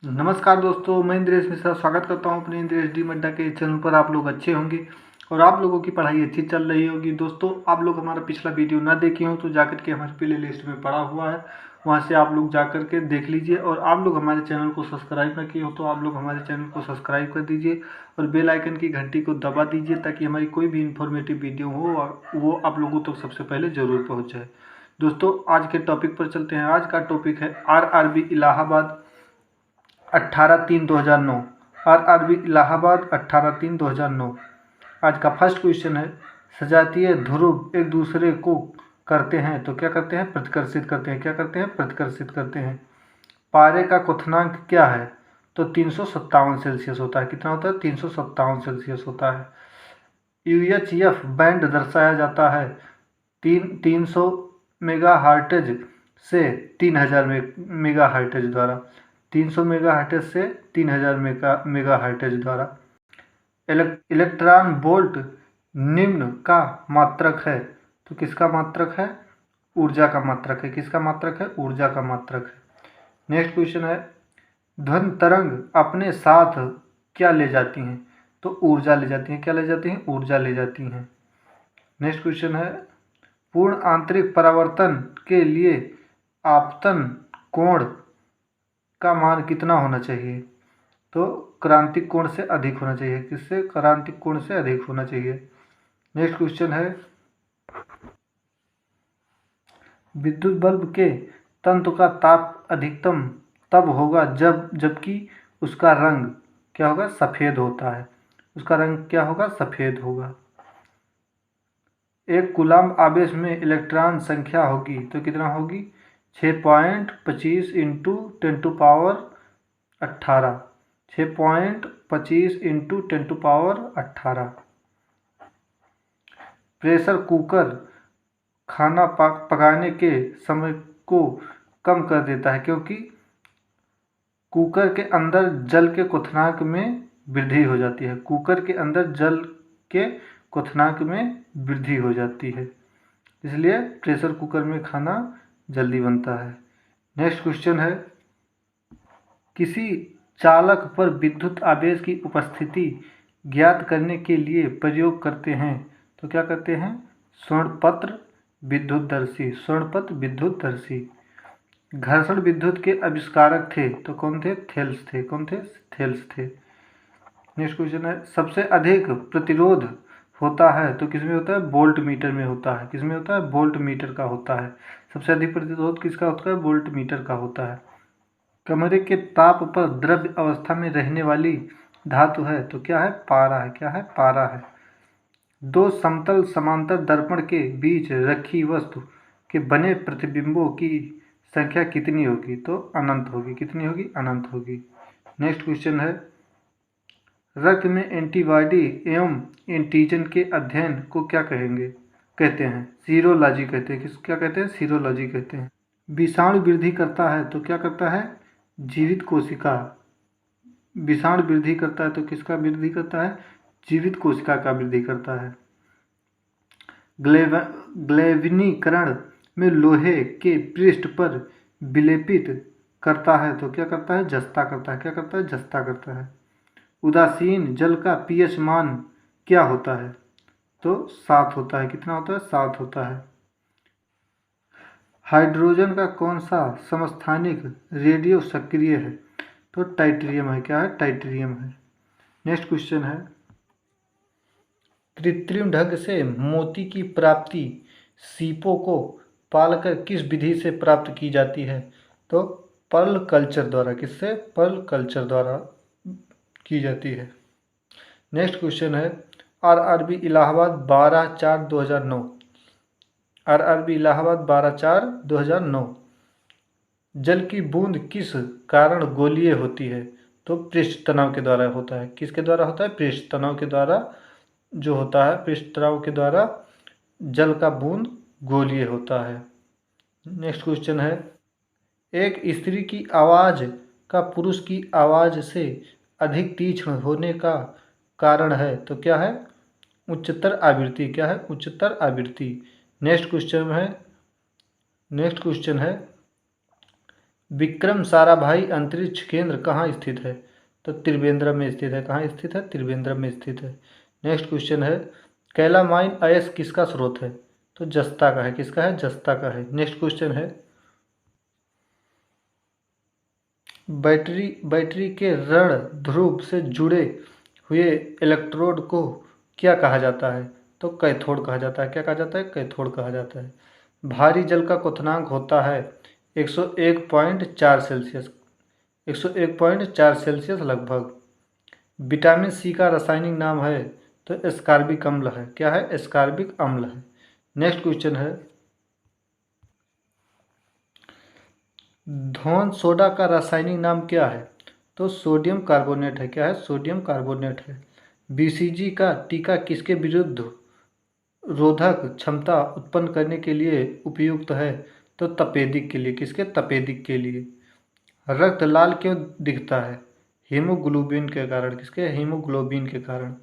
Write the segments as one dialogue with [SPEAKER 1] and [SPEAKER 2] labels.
[SPEAKER 1] नमस्कार दोस्तों, मैं इंद्रेश मिश्रा स्वागत करता हूं अपने इंद्रेश डी मड्डा के चैनल पर। आप लोग अच्छे होंगे और आप लोगों की पढ़ाई अच्छी चल रही होगी। दोस्तों, आप लोग हमारा पिछला वीडियो ना देखे हो तो जाकर के हमारे प्ले लिस्ट में पड़ा हुआ है, वहां से आप लोग जाकर के देख लीजिए। और आप लोग हमारे चैनल को सब्सक्राइब ना किए हो तो आप लोग हमारे चैनल को सब्सक्राइब कर दीजिए और बेल आइकन की घंटी को दबा दीजिए ताकि हमारी कोई भी इन्फॉर्मेटिव वीडियो हो वो आप लोगों तक सबसे पहले ज़रूर पहुँच जाए। दोस्तों, आज के टॉपिक पर चलते हैं। आज का टॉपिक है RRB इलाहाबाद 18/3/2009। RRB इलाहाबाद 18/3/2009। आज का फर्स्ट क्वेश्चन है, सजातीय ध्रुव एक दूसरे को करते हैं तो क्या करते हैं? प्रतिकर्षित करते हैं। क्या करते हैं? प्रतिकर्षित करते हैं। पारे का क्वथनांक क्या है? तो 357 सेल्सियस होता है। कितना होता है? 357 सेल्सियस होता है। UHF बैंड दर्शाया जाता है 300 मेगा हार्टेज से 3000 मेगा हार्टेज द्वारा। 300 मेगा हार्टेज से 3000 मेगा हार्टेज द्वारा। इलेक्ट्रॉन वोल्ट निम्न का मात्रक है तो किसका मात्रक है? ऊर्जा का मात्रक है। किसका मात्रक है? ऊर्जा का मात्रक है। नेक्स्ट क्वेश्चन है, ध्वनि तरंग अपने साथ क्या ले जाती हैं? तो ऊर्जा ले जाती हैं। क्या ले जाती हैं? ऊर्जा ले जाती हैं। नेक्स्ट क्वेश्चन है, पूर्ण आंतरिक परावर्तन के लिए आपतन कोण का मान कितना होना चाहिए? तो क्रांतिक कोण से अधिक होना चाहिए। किससे? क्रांतिक कोण से अधिक होना चाहिए। नेक्स्ट क्वेश्चन है, विद्युत बल्ब के तंतु का ताप अधिकतम तब होगा जबकि उसका रंग क्या होगा? सफ़ेद होता है। उसका रंग क्या होगा? सफ़ेद होगा। एक कूलम्ब आवेश में इलेक्ट्रॉन संख्या होगी तो कितना होगी? 6.25 इंटू 10⁻18। 6.25 इंटू 10⁻18। प्रेशर कुकर खाना पकाने के समय को कम कर देता है क्योंकि कुकर के अंदर जल के क्वथनांक में वृद्धि हो जाती है। कुकर के अंदर जल के क्वथनांक में वृद्धि हो जाती है, इसलिए प्रेशर कुकर में खाना जल्दी बनता है। नेक्स्ट क्वेश्चन है, किसी चालक पर विद्युत आवेश की उपस्थिति ज्ञात करने के लिए प्रयोग करते हैं तो क्या करते हैं? स्वर्णपत्र विद्युतदर्शी। स्वर्णपत्र विद्युतदर्शी। घर्षण विद्युत के आविष्कारक थे तो कौन थे? थेल्स थे। कौन थे? थेल्स थे। नेक्स्ट क्वेश्चन है, सबसे अधिक प्रतिरोध होता है तो किसमें होता है? वोल्ट मीटर में होता है। किसमें होता है? वोल्ट मीटर का होता है। सबसे अधिक प्रतिरोध किसका होता है? वोल्ट मीटर का होता है। कमरे के ताप पर द्रव्य अवस्था में रहने वाली धातु है तो क्या है? पारा है। क्या है? पारा है। दो समतल समांतर दर्पण के बीच रखी वस्तु के बने प्रतिबिंबों की संख्या कितनी होगी? तो अनंत होगी। कितनी होगी? अनंत होगी। नेक्स्ट क्वेश्चन है, रक्त में एंटीबॉडी एवं एंटीजन के अध्ययन को क्या कहते हैं? सीरोलॉजी कहते हैं। क्या कहते हैं? सीरोलॉजी कहते हैं। विषाणु वृद्धि करता है तो क्या करता है? जीवित कोशिका। विषाणु वृद्धि करता है तो किसका वृद्धि करता है? जीवित कोशिका का वृद्धि करता है। ग्लेविनीकरण में लोहे के पृष्ठ पर विलेपित करता है तो क्या करता है? जस्ता करता है। क्या करता है? जस्ता करता है। उदासीन जल का pH मान क्या होता है? तो 7 होता है। कितना होता है? 7 होता है। हाइड्रोजन का कौन सा समस्थानिक रेडियो सक्रिय है? तो टाइटेरियम है। क्या है? टाइटेरियम है। नेक्स्ट क्वेश्चन है, कृत्रिम ढंग से मोती की प्राप्ति सीपों को पालकर किस विधि से प्राप्त की जाती है? तो पर्ल कल्चर द्वारा। किससे? पर्ल कल्चर द्वारा की जाती है। नेक्स्ट क्वेश्चन है, RRB इलाहाबाद 12/4/2009। RRB इलाहाबाद 12/4/2009। जल की बूंद किस कारण गोलीय होती है? तो पृष्ठ तनाव के द्वारा होता है। किसके द्वारा होता है? पृष्ठ तनाव के द्वारा जो होता है, पृष्ठ तनाव के द्वारा जल का बूंद गोलीय होता है। नेक्स्ट क्वेश्चन है, एक स्त्री की आवाज़ का पुरुष की आवाज़ से अधिक तीक्ष्ण होने का कारण है तो क्या है? उच्चतर आवृत्ति। क्या है? उच्चतर आवृत्ति। नेक्स्ट क्वेश्चन है, विक्रम साराभाई अंतरिक्ष केंद्र कहाँ स्थित है? तो त्रिवेंद्रम में स्थित है। कहाँ स्थित है? त्रिवेंद्रम में स्थित है। नेक्स्ट क्वेश्चन है, कैलामाइन अयस्क किसका स्रोत है? तो जस्ता का है। किसका है? जस्ता का है। नेक्स्ट क्वेश्चन है, बैटरी के ऋण ध्रुव से जुड़े हुए इलेक्ट्रोड को क्या कहा जाता है? तो कैथोड कहा जाता है। क्या कहा जाता है? कैथोड कहा जाता है। भारी जल का क्वथनांक होता है 101.4 सेल्सियस, 101.4 सेल्सियस लगभग। विटामिन सी का रासायनिक नाम है तो एस्कॉर्बिक अम्ल है। क्या है? एस्कॉर्बिक अम्ल है। नेक्स्ट क्वेश्चन है, धौन सोडा का रासायनिक नाम क्या है? तो सोडियम कार्बोनेट है। क्या है? सोडियम कार्बोनेट है। बीसीजी का टीका किसके विरुद्ध रोधक क्षमता उत्पन्न करने के लिए उपयुक्त है? तो तपेदिक के लिए। किसके? तपेदिक के लिए। रक्त लाल क्यों दिखता है? हीमोग्लोबिन के कारण। किसके? हीमोग्लोबिन के कारण।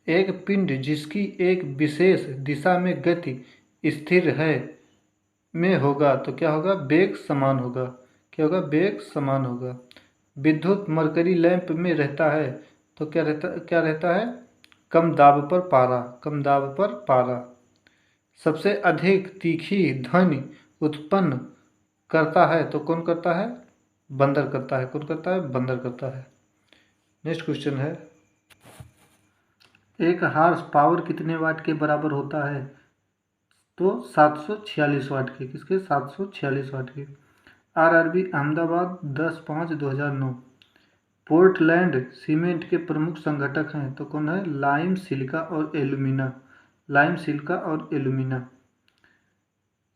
[SPEAKER 1] एक पिंड जिसकी एक विशेष दिशा में गति स्थिर है में होगा तो क्या होगा? वेग समान होगा। क्या होगा? वेग समान होगा। विद्युत मरकरी लैंप में रहता है तो क्या रहता है? कम दाब पर पारा। कम दाब पर पारा। सबसे अधिक तीखी ध्वनि उत्पन्न करता है तो कौन करता है? बंदर करता है। कौन करता है? बंदर करता है। नेक्स्ट क्वेश्चन है, एक हार्स पावर कितने वाट के बराबर होता है? तो 746 वाट के। किसके? 746 वाट के। आरआरबी अहमदाबाद 10/5/2009। पोर्टलैंड सीमेंट के प्रमुख संगठक हैं तो कौन है? लाइम, सिलिका और एल्यूमिना। लाइम, सिलिका और एल्यूमिना।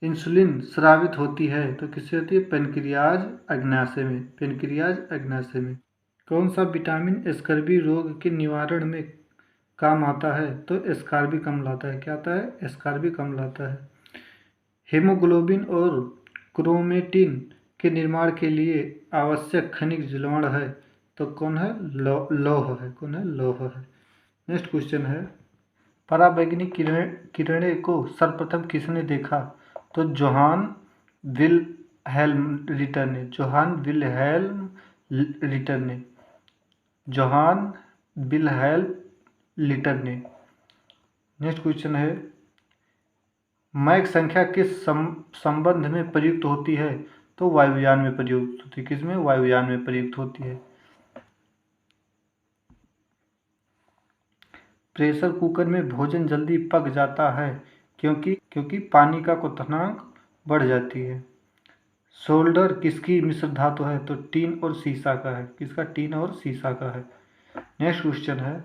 [SPEAKER 1] इंसुलिन स्रावित होती है तो किससे होती है? पेनक्रियाज अग्नाशय में। पेनक्रियाज अग्नाशय में। कौन सा विटामिन स्कर्वी रोग के निवारण में काम आता है? तो एस्कॉर्बिक अम्ल आता है। क्या आता है? एस्कॉर्बिक अम्ल आता है। हीमोग्लोबिन और क्रोमेटिन के निर्माण के लिए आवश्यक खनिज लवण है तो कौन है? लौह है। कौन है? लौह है। नेक्स्ट क्वेश्चन है, पराबैंगनी किरणें को सर्वप्रथम किसने देखा? तो जोहान विल्हेल्म रिटर ने। जोहान विल्हेल्म रिटर ने। जोहान विल्हेल्म लिटर ने। नेक्स्ट क्वेश्चन है, मैक संख्या किस संबंध में प्रयुक्त होती है? तो वायुयान में प्रयुक्त होती है। किसमें? वायुयान में प्रयुक्त होती है। प्रेशर कुकर में भोजन जल्दी पक जाता है क्योंकि पानी का क्वथनांक बढ़ जाती है। सोल्डर किसकी मिश्र धातु है? तो टीन और सीसा का है। किसका? टीन और सीसा का है। नेक्स्ट क्वेश्चन है,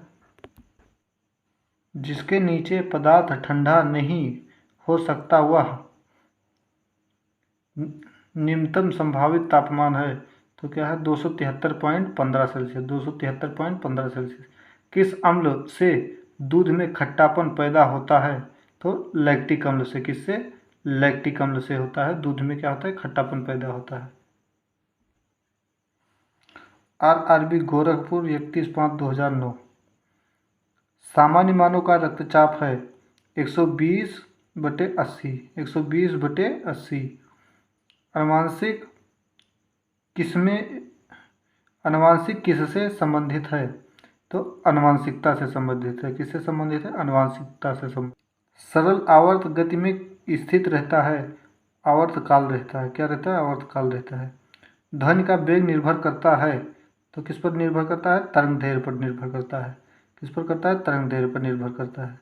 [SPEAKER 1] जिसके नीचे पदार्थ ठंडा नहीं हो सकता वह निम्नतम संभावित तापमान है तो क्या है? 273.15 सेल्सियस। 273.15 सेल्सियस। किस अम्ल से दूध में खट्टापन पैदा होता है? तो लैक्टिक अम्ल से। किससे? लैक्टिक अम्ल से होता है। दूध में क्या होता है? खट्टापन पैदा होता है। आरआरबी गोरखपुर 31/5/2009। सामान्य मानव का रक्तचाप है 120/80। 120/80। अनुवांशिक किससे संबंधित है? तो अनुवांशिकता से संबंधित है। किससे संबंधित है? अनुवांशिकता से संबंधित। सरल आवर्त गति में स्थित रहता है, आवर्तकाल रहता है। क्या रहता है? आवर्तकाल रहता है। ध्वनि का वेग निर्भर करता है तो किस पर निर्भर करता है? तरंग दैर्घ्य पर निर्भर करता है। किस पर करता है? तरंग दैर्घ्य पर निर्भर करता है।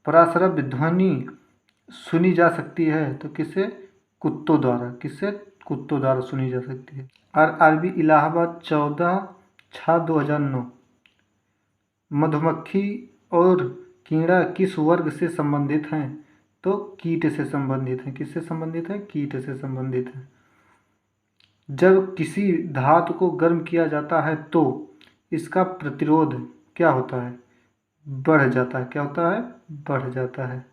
[SPEAKER 1] पराश्रव्य ध्वनि सुनी जा सकती है तो किससे? कुत्तों द्वारा। किससे? कुत्तों द्वारा सुनी जा सकती है। आरआरबी इलाहाबाद 14/6/2009। मधुमक्खी और कीड़ा किस वर्ग से संबंधित हैं? तो कीट से संबंधित हैं। किससे संबंधित है? कीट से संबंधित है। जब किसी धातु को गर्म किया जाता है तो इसका प्रतिरोध क्या होता है? बढ़ जाता है। क्या होता है? बढ़ जाता है।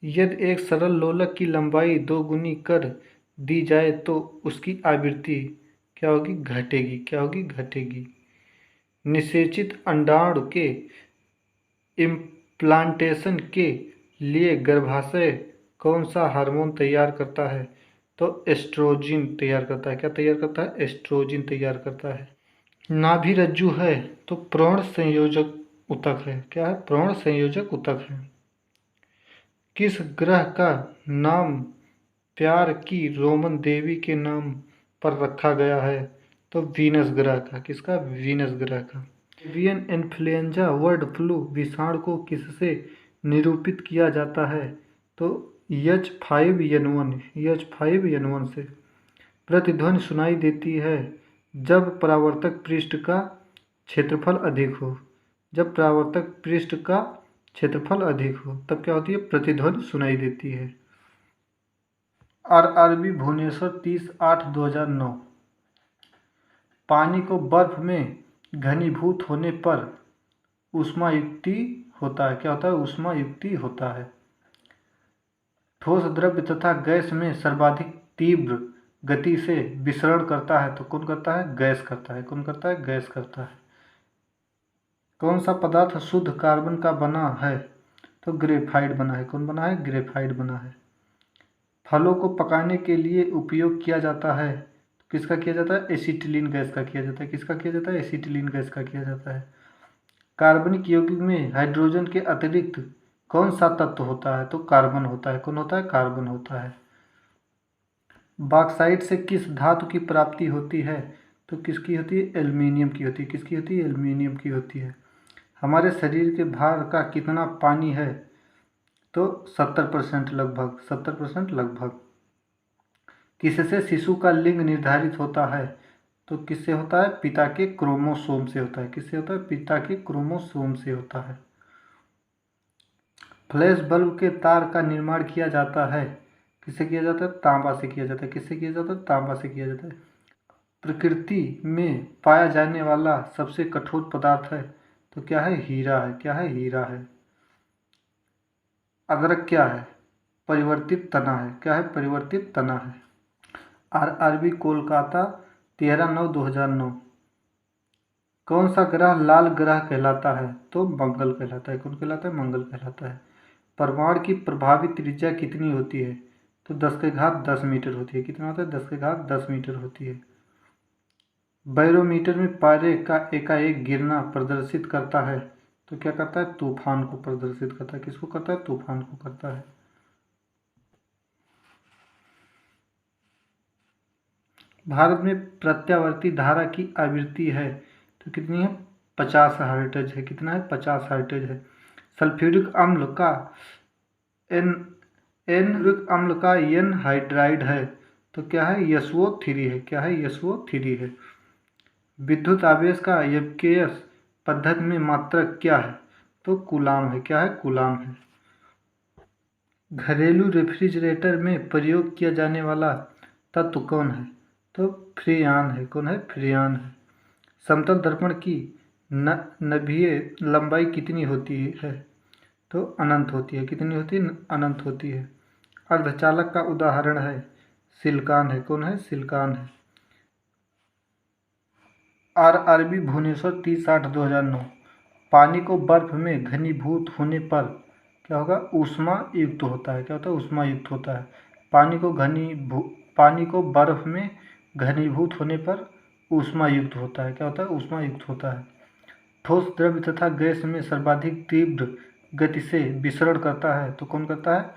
[SPEAKER 1] यदि एक सरल लोलक की लंबाई दोगुनी कर दी जाए तो उसकी आवृत्ति क्या होगी? घटेगी। क्या होगी? घटेगी। निषेचित अंडाणु के इम्प्लांटेशन के लिए गर्भाशय कौन सा हार्मोन तैयार करता है? तो एस्ट्रोजन तैयार करता है। क्या तैयार करता है? एस्ट्रोजन तैयार करता है। नाभि रज्जु है तो प्रण संयोजक ऊतक है। क्या है? प्रण संयोजक ऊतक है। किस ग्रह का नाम प्यार की रोमन देवी के नाम पर रखा गया है? तो वीनस ग्रह का। किसका? वीनस ग्रह का। एवियन इन्फ्लुएंजा बर्ड फ्लू विषाणु को किससे निरूपित किया जाता है? तो H5N1 से। प्रतिध्वनि सुनाई देती है जब परावर्तक पृष्ठ का क्षेत्रफल अधिक हो। जब परावर्तक पृष्ठ का क्षेत्रफल अधिक हो तब क्या होती है? प्रतिध्वनि सुनाई देती है। RRB भुवनेश्वर 30/8/2009। पानी को बर्फ में घनीभूत होने पर ऊष्मायुक्ति होता है। क्या होता है? ऊष्मायुक्ति होता है। ठोस द्रव्य तथा गैस में सर्वाधिक तीव्र गति से विसरण करता है तो कौन करता है? गैस करता है। कौन करता है? गैस करता है। कौन सा पदार्थ शुद्ध कार्बन का बना है? तो ग्रेफाइट बना है। कौन बना है? ग्रेफाइट बना है। फलों को पकाने के लिए उपयोग किया जाता है। किसका किया जाता है? एसिटिलीन गैस का किया जाता है। किसका किया जाता है? एसिटिलीन गैस का किया जाता है। कार्बनिक यौगिक में हाइड्रोजन के अतिरिक्त कौन सा तत्व होता है? तो कार्बन होता है। कौन होता है? कार्बन होता है। बॉक्साइट से किस धातु की प्राप्ति होती है? तो किसकी होती है? एल्युमिनियम की होती है। किसकी होती है? एल्युमिनियम की होती है। हमारे शरीर के भार का कितना पानी है? तो 70% लगभग। 70% लगभग। किससे शिशु का लिंग निर्धारित होता है? तो किससे होता है? पिता के क्रोमोसोम से होता है। किससे होता है? पिता के क्रोमोसोम से होता है। फ्लैश बल्ब के तार का निर्माण किया जाता है। किससे किया जाता है? तांबा से किया जाता है। किससे किया जाता है? तांबा से किया जाता है। प्रकृति में पाया जाने वाला सबसे कठोर पदार्थ है तो क्या है? हीरा है। क्या है? हीरा है। अदरक क्या है? परिवर्तित तना है। क्या है? परिवर्तित तना है। RRB कोलकाता 13/9/2009। कौन सा ग्रह लाल ग्रह कहलाता है? तो मंगल कहलाता है। कौन कहलाता है? मंगल कहलाता है। परमाणु की प्रभावी त्रिज्या कितनी होती है? तो 10⁻10 मीटर होती है। कितना होता है? 10⁻10 मीटर होती है। बैरोमीटर में पारे का एकाएक गिरना प्रदर्शित करता है तो क्या करता है? तूफान को प्रदर्शित करता है। किसको करता है? तूफान को करता है। भारत में प्रत्यावर्ती धारा की आवृत्ति है तो कितनी है? 50 हर्ट्ज है। कितना है? 50 हर्ट्ज है। सल्फ्यूरिक अम्ल का एन अम्ल का एन हाइड्राइड है तो क्या है? SO3 है। क्या है? SO3 है। विद्युत आवेश का यबकेयस पद्धति में मात्रक क्या है? तो कूलाम है। क्या है? कूलाम है। घरेलू रेफ्रिजरेटर में प्रयोग किया जाने वाला तत्व कौन है? तो फ्रेयान है। कौन है? फ्रेयान है। समतल दर्पण की नभीय लंबाई कितनी होती है? तो अनंत होती है। कितनी होती है? अनंत होती है। अर्धचालक का उदाहरण है सिलिकॉन है। कौन है? सिलिकॉन है। RRB भुवनेश्वर 30/8/2009। पानी को बर्फ में घनीभूत होने पर क्या होगा? ऊष्मा युक्त होता है। क्या होता है? ऊष्मा युक्त होता है। पानी को बर्फ में घनीभूत होने पर ऊष्मा युक्त होता है। क्या होता है? ऊष्मा युक्त होता है। ठोस द्रव्य तथा गैस में सर्वाधिक तीव्र गति से विसरण करता है तो कौन करता है?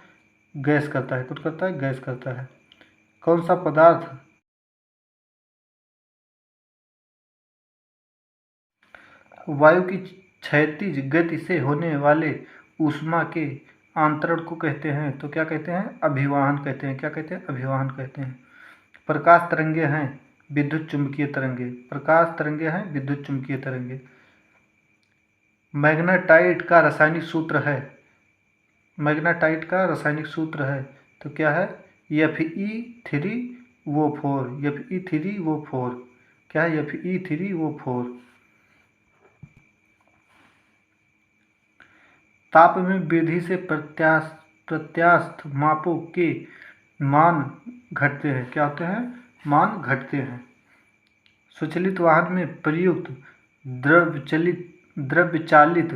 [SPEAKER 1] गैस करता है। कौन करता है? गैस करता है। कौन सा पदार्थ वायु की क्षैतिज गति से होने वाले ऊष्मा के अंतरण को कहते हैं? तो क्या कहते हैं? अभिवाहन कहते हैं। क्या कहते हैं? अभिवाहन कहते हैं। प्रकाश तरंगे हैं विद्युत चुंबकीय तरंगे। प्रकाश तरंगे हैं विद्युत चुंबकीय तरंगे। मैग्नेटाइट का रासायनिक सूत्र है। मैग्नेटाइट का रासायनिक सूत्र है तो क्या है? Fe3O4। Fe3O4। क्या है? Fe3O4। ताप में वृद्धि से प्रत्यास्थ मापों के मान घटते हैं। क्या होते हैं? मान घटते हैं। स्वचालित वाहन में प्रयुक्त द्रव्य चालित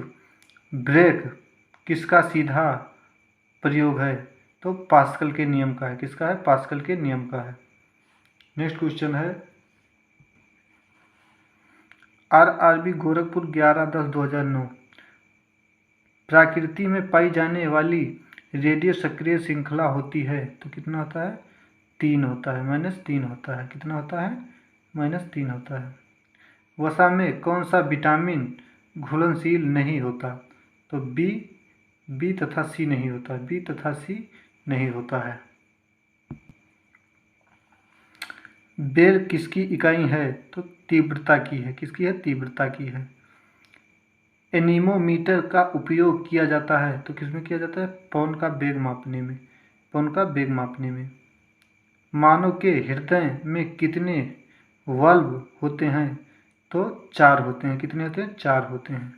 [SPEAKER 1] ब्रेक किसका सीधा प्रयोग है? तो पास्कल के नियम का है। किसका है? पास्कल के नियम का है। नेक्स्ट क्वेश्चन है RRB गोरखपुर 11/10/2009 प्रकृति में पाई जाने वाली रेडियो सक्रिय श्रृंखला होती है तो कितना होता है? 3 होता है, -3 होता है। कितना होता है? -3 होता है। वसा में कौन सा विटामिन घुलनशील नहीं होता? तो बी तथा सी नहीं होता, बी तथा सी नहीं होता है। बेर किसकी इकाई है? तो तीव्रता की है। किसकी है? तीव्रता की है। एनीमोमीटर का उपयोग किया जाता है तो किसमें किया जाता है? पवन का वेग मापने में, पवन का वेग मापने में। मानव के हृदय में कितने वाल्व होते हैं? तो 4 होते हैं। कितने होते हैं? 4 होते हैं।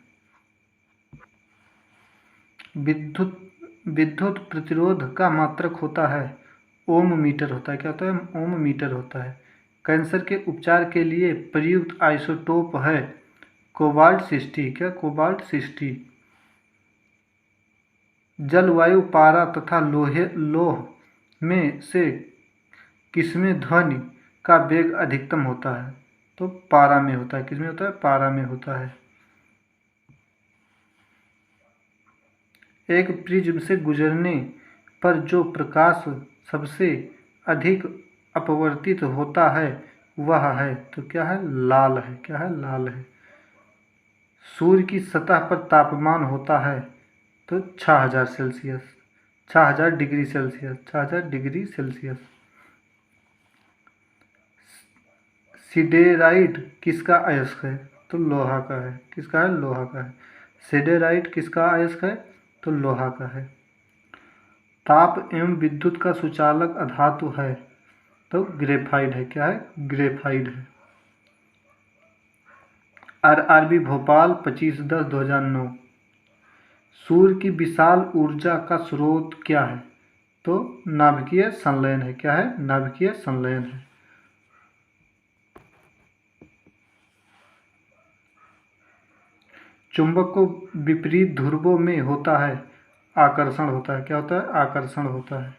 [SPEAKER 1] विद्युत प्रतिरोध का मात्रक होता है ओम मीटर होता है। क्या होता है? ओम मीटर होता है। कैंसर के उपचार के लिए प्रयुक्त आइसोटोप है कोबाल्ट 60। क्या? कोबाल्ट 60। जलवायु, पारा तथा लौह में से किसमें ध्वनि का वेग अधिकतम होता है? तो पारा में होता है। किसमें होता है? पारा में होता है। एक प्रिज्म से गुजरने पर जो प्रकाश सबसे अधिक अपवर्तित होता है वह है तो क्या है? लाल है। क्या है? लाल है। सूर्य की सतह पर तापमान होता है तो 6000 Celsius, 6000 degree Celsius, 6000 degree Celsius. Siderite किसका अयस्क है? तो लोहा का है। किसका है? लोहा का है। सिडेराइट किसका अयस्क है? तो लोहा का है। ताप एवं विद्युत का सुचालक अधातु है तो ग्रेफाइट है। क्या है? ग्रेफाइट है। RRB भोपाल 25/10/2009 सूर्य की विशाल ऊर्जा का स्रोत क्या है? तो नाभिकीय संलयन है। क्या है? नाभिकीय संलयन है। चुंबक को विपरीत ध्रुवों में होता है आकर्षण होता है। क्या होता है? आकर्षण होता है।